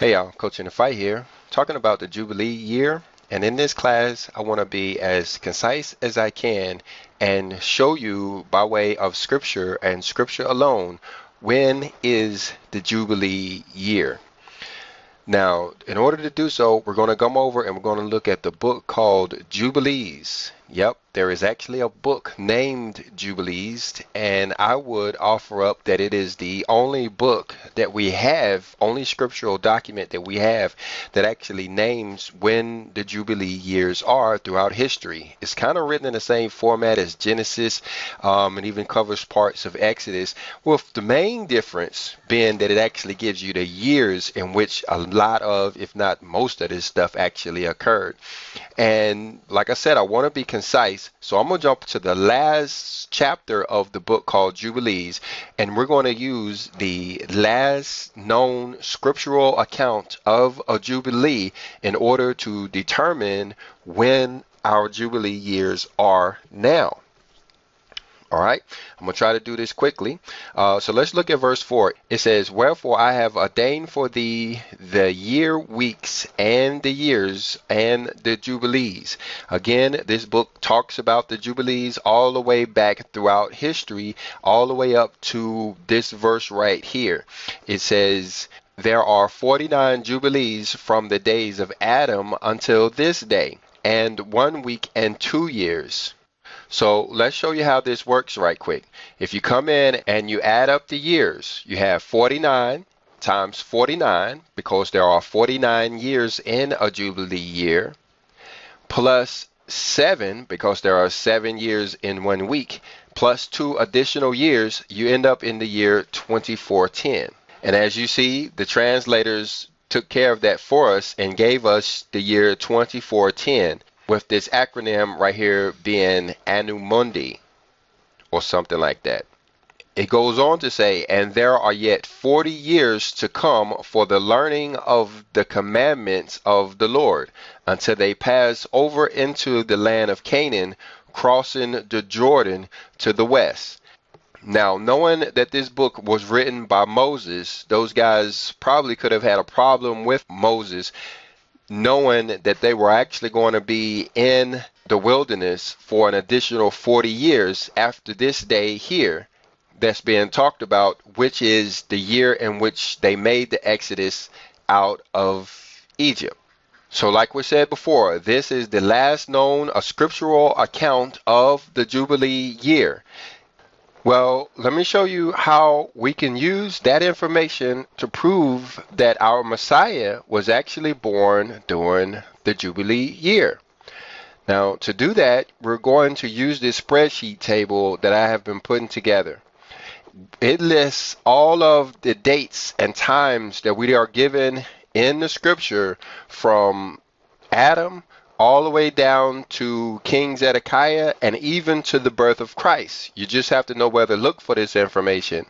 Hey y'all, Coaching the Fight here, talking about the Jubilee year. And in this class, I want to be as concise as I can and show you by way of scripture and scripture alone, when is the Jubilee year? Now, in order to do so, we're going to come over and we're going to look at the book called Jubilees. Yep, there is actually a book named Jubilees, and I would offer up that it is the only book that we have, only scriptural document that we have that actually names when the Jubilee years are throughout history. It's kind of written in the same format as Genesis, and even covers parts of Exodus, with the main difference being that it actually gives you the years in which a lot of, if not most of this stuff actually occurred. And like I said, I want to be concise, so I'm going to jump to the last chapter of the book called Jubilees, and we're going to use the last known scriptural account of a Jubilee in order to determine when our Jubilee years are now. All right, I'm going to try to do this quickly. So let's look at verse 4. It says, "Wherefore I have ordained for thee the year weeks and the years and the Jubilees." Again, this book talks about the Jubilees all the way back throughout history, all the way up to this verse right here. It says, "There are 49 Jubilees from the days of Adam until this day, and 1 week and 2 years." So let's show you how this works right quick. If you come in and you add up the years, you have 49 times 49, because there are 49 years in a Jubilee year, plus 7, because there are 7 years in 1 week, plus 2 additional years, you end up in the year 2410. And as you see, the translators took care of that for us and gave us the year 2410. With this acronym right here being Anno Mundi, or something like that. It goes on to say, "And there are yet 40 years to come for the learning of the commandments of the Lord, until they pass over into the land of Canaan, crossing the Jordan to the west." Now, knowing that this book was written by Moses, those guys probably could have had a problem with Moses, knowing that they were actually going to be in the wilderness for an additional 40 years after this day here that's being talked about, which is the year in which they made the Exodus out of Egypt. So like we said before, this is the last known scriptural account of the Jubilee year. Well, let me show you how we can use that information to prove that our Messiah was actually born during the Jubilee year. Now, to do that, we're going to use this spreadsheet table that I have been putting together. It lists all of the dates and times that we are given in the scripture from Adam all the way down to King Zedekiah, and even to the birth of Christ. You just have to know where to look for this information.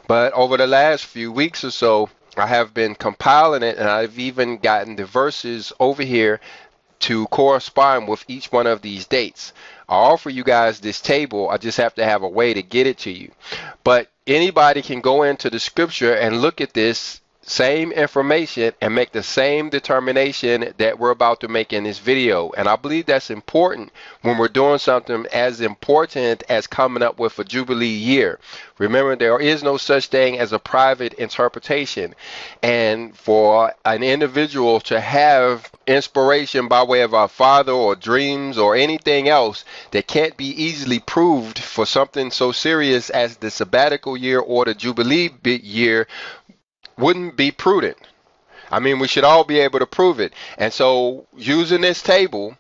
But over the last few weeks or so, I have been compiling it, and I've even gotten the verses over here to correspond with each one of these dates. I offer you guys this table. I just have to have a way to get it to you. But anybody can go into the scripture and look at this same information and make the same determination that we're about to make in this video. And I believe that's important when we're doing something as important as coming up with a Jubilee year. Remember, there is no such thing as a private interpretation. And for an individual to have inspiration by way of our Father or dreams or anything else that can't be easily proved for something so serious as the sabbatical year or the Jubilee year wouldn't be prudent. I mean, we should all be able to prove it. And so using this table,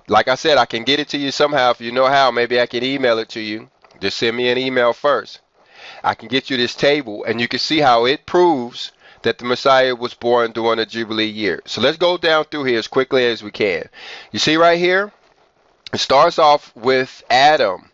like I said, I can get it to you somehow. If you know how, maybe I can email it to you. Just send me an email first. I can get you this table, and you can see how it proves that the Messiah was born during the Jubilee year. So let's go down through here as quickly as we can. You see right here, it starts off with Adam.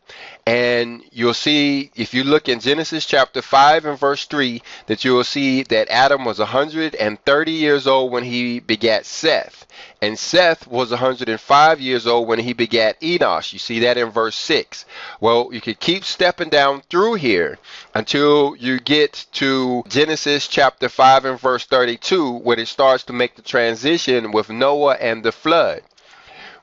And you'll see, if you look in Genesis chapter 5 and verse 3, that you will see that Adam was 130 years old when he begat Seth. And Seth was 105 years old when he begat Enosh. You see that in verse 6. Well, you could keep stepping down through here until you get to Genesis chapter 5 and verse 32, where it starts to make the transition with Noah and the flood.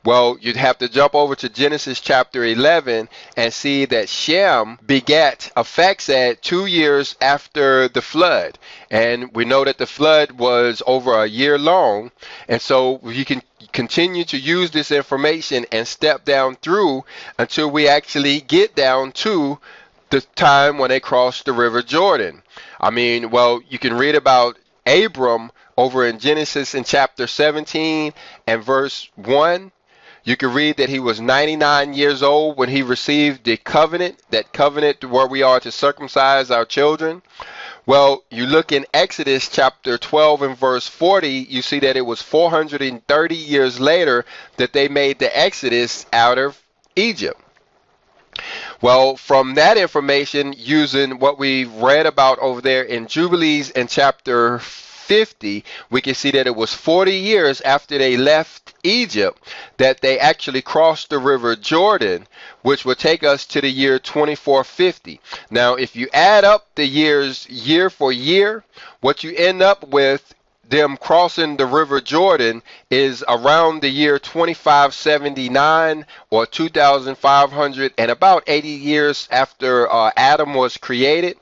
Well, you'd have to jump over to Genesis chapter 11 and see that Shem begat Arphaxad 2 years after the flood. And we know that the flood was over a year long. And so you can continue to use this information and step down through until we actually get down to the time when they crossed the river Jordan. I mean, well, you can read about Abram over in Genesis in chapter 17 and verse 1. You can read that he was 99 years old when he received the covenant, that covenant where we are to circumcise our children. Well, you look in Exodus chapter 12 and verse 40, you see that it was 430 years later that they made the Exodus out of Egypt. Well, from that information, using what we've read about over there in Jubilees in chapter 50, we can see that it was 40 years after they left Egypt that they actually crossed the river Jordan, which would take us to the year 2450. Now, if you add up the years year for year, what you end up with them crossing the river Jordan is around the year 2579 or 2500, and about 80 years after Adam was created.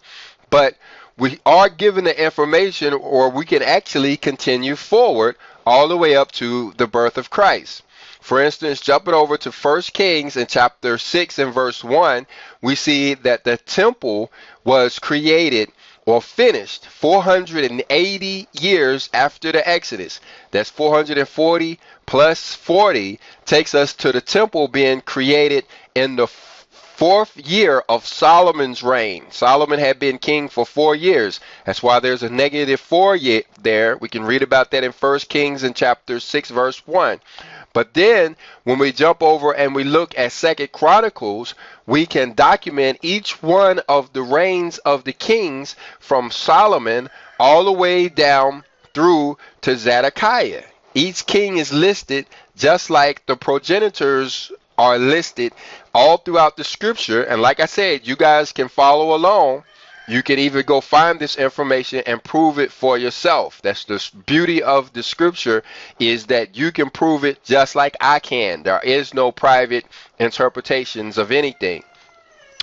But we are given the information, or we can actually continue forward all the way up to the birth of Christ. For instance, jumping over to 1 Kings in chapter 6 and verse 1, we see that the temple was created or finished 480 years after the Exodus. That's 440 plus 40 takes us to the temple being created in the fourth year of Solomon's reign. Solomon had been king for 4 years. That's why there's a negative 4 there. We can read about that in 1 Kings in chapter 6 verse 1. But then when we jump over and we look at 2 Chronicles, we can document each one of the reigns of the kings from Solomon all the way down through to Zedekiah. Each king is listed just like the progenitors are listed all throughout the scripture. And like I said, you guys can follow along. You can even go find this information and prove it for yourself. That's the beauty of the scripture, is that you can prove it just like I can. There is no private interpretations of anything.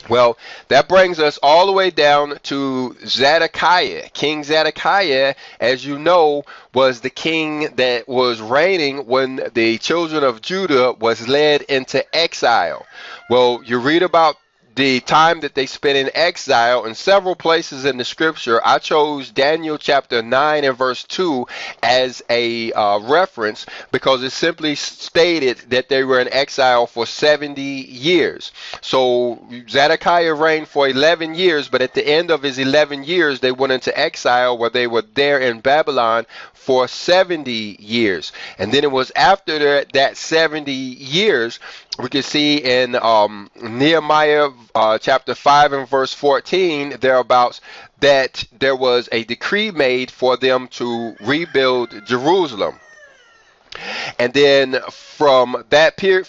Well, that brings us all the way down to Zedekiah. King Zedekiah, as you know, was the king that was reigning when the children of Judah was led into exile. Well, you read about the time that they spent in exile in several places in the scripture. I chose Daniel chapter 9 and verse 2 as a reference because it simply stated that they were in exile for 70 years. So Zedekiah reigned for 11 years, but at the end of his 11 years, they went into exile where they were there in Babylon for 70 years. And then it was after that 70 years, we can see in Nehemiah chapter 5 and verse 14, thereabouts, that there was a decree made for them to rebuild Jerusalem. And then from that period,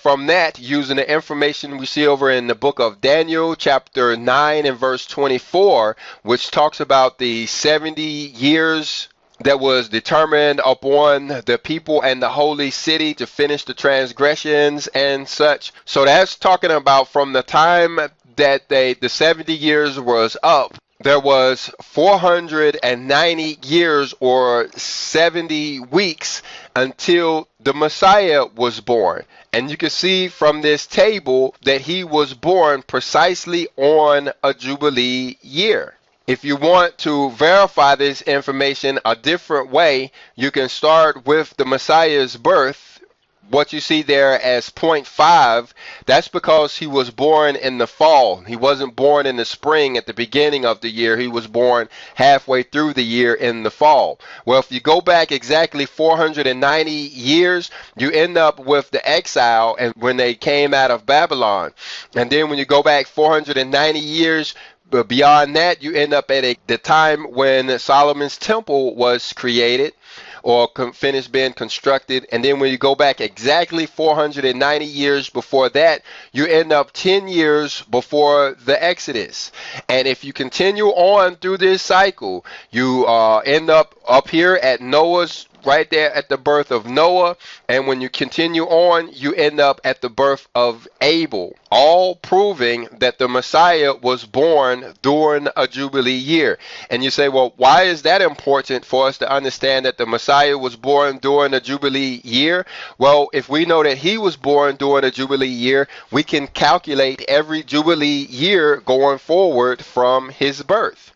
using the information we see over in the book of Daniel, chapter 9 and verse 24, which talks about the 70 years that was determined upon the people and the holy city to finish the transgressions and such. So that's talking about from the time that the 70 years was up, there was 490 years or 70 weeks until the Messiah was born. And you can see from this table that he was born precisely on a Jubilee year. If you want to verify this information a different way, you can start with the Messiah's birth what you see there as point 0.5, that's because he was born in the fall. He wasn't born in the spring at the beginning of the year. He was born halfway through the year in the fall. Well, if you go back exactly 490 years, you end up with the exile and when they came out of Babylon. And then when you go back 490 years, but beyond that, you end up at the time when Solomon's temple was created or finished being constructed. And then when you go back exactly 490 years before that, you end up 10 years before the Exodus. And if you continue on through this cycle, you end up here at Noah's, right there at the birth of Noah. And when you continue on, you end up at the birth of Abel, all proving that the Messiah was born during a Jubilee year. And you say, well, why is that important for us to understand that the Messiah was born during a Jubilee year? Well, if we know that he was born during a Jubilee year, we can calculate every Jubilee year going forward from his birth.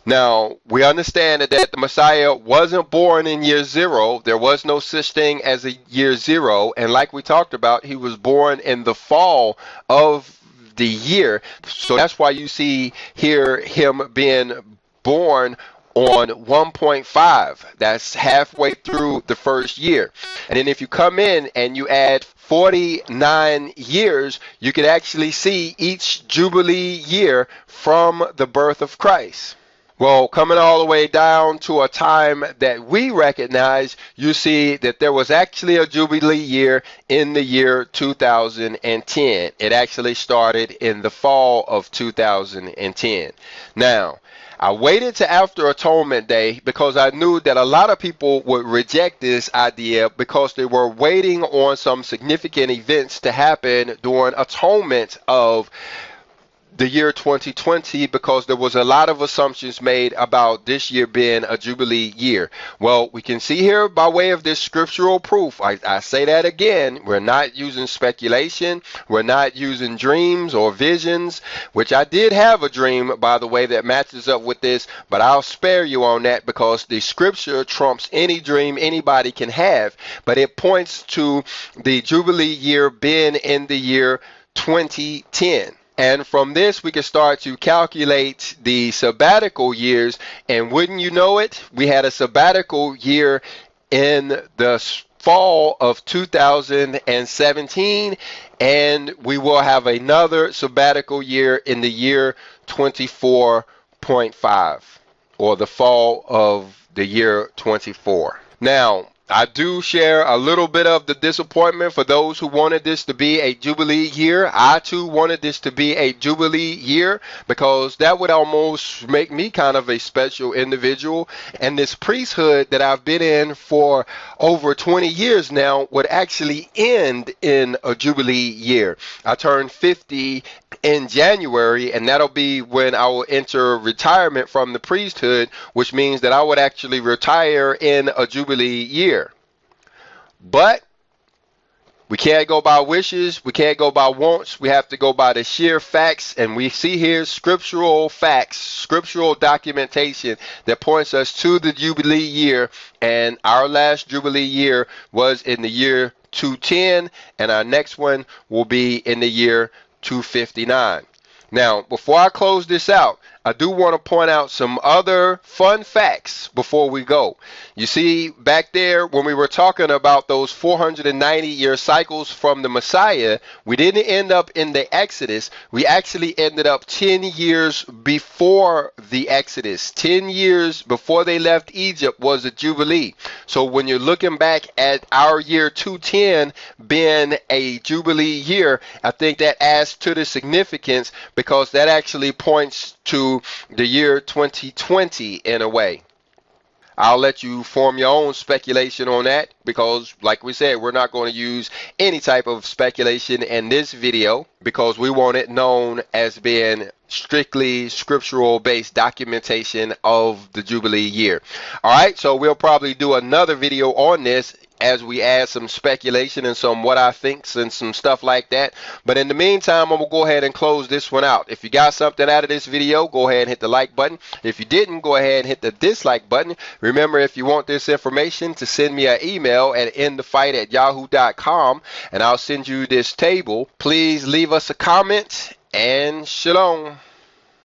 Now, we understand that the Messiah wasn't born in year 0. There was no such thing as a year 0. And like we talked about, he was born in the fall of the year. So that's why you see here him being born on 1.5. That's halfway through the first year. And then if you come in and you add 49 years, you can actually see each Jubilee year from the birth of Christ. Well, coming all the way down to a time that we recognize, you see that there was actually a Jubilee year in the year 2010. It actually started in the fall of 2010. Now, I waited to after Atonement Day because I knew that a lot of people would reject this idea because they were waiting on some significant events to happen during Atonement of the year 2020, because there was a lot of assumptions made about this year being a Jubilee year. Well, we can see here by way of this scriptural proof, I say that again, we're not using speculation, we're not using dreams or visions, which I did have a dream, by the way, that matches up with this, but I'll spare you on that because the scripture trumps any dream anybody can have, but it points to the Jubilee year being in the year 2010. And from this, we can start to calculate the sabbatical years. And wouldn't you know it, we had a sabbatical year in the fall of 2017. And we will have another sabbatical year in the year 24.5, or the fall of the year 24. Now, I do share a little bit of the disappointment for those who wanted this to be a Jubilee year. I too wanted this to be a Jubilee year because that would almost make me kind of a special individual. And this priesthood that I've been in for over 20 years now would actually end in a Jubilee year. I turned 50 in January, and that'll be when I will enter retirement from the priesthood, which means that I would actually retire in a Jubilee year. But we can't go by wishes, we can't go by wants, we have to go by the sheer facts, and we see here scriptural facts, scriptural documentation that points us to the Jubilee year, and our last Jubilee year was in the year 210, and our next one will be in the year 259. Now, before I close this out, I do want to point out some other fun facts before we go. You see, back there when we were talking about those 490-year cycles from the Messiah, we didn't end up in the Exodus. We actually ended up 10 years before the Exodus. 10 years before they left Egypt was a Jubilee. So when you're looking back at our year 210 being a Jubilee year, I think that adds to the significance because that actually points to the year 2020 in a way. I'll let you form your own speculation on that because, like we said, we're not going to use any type of speculation in this video because we want it known as being strictly scriptural based documentation of the Jubilee year. All right, so we'll probably do another video on this as we add some speculation and some what I thinks and some stuff like that. But in the meantime, I'm going to go ahead and close this one out. If you got something out of this video, go ahead and hit the like button. If you didn't, go ahead and hit the dislike button. Remember, if you want this information, to send me an email at endthefight@yahoo.com, and I'll send you this table. Please leave us a comment, and shalom.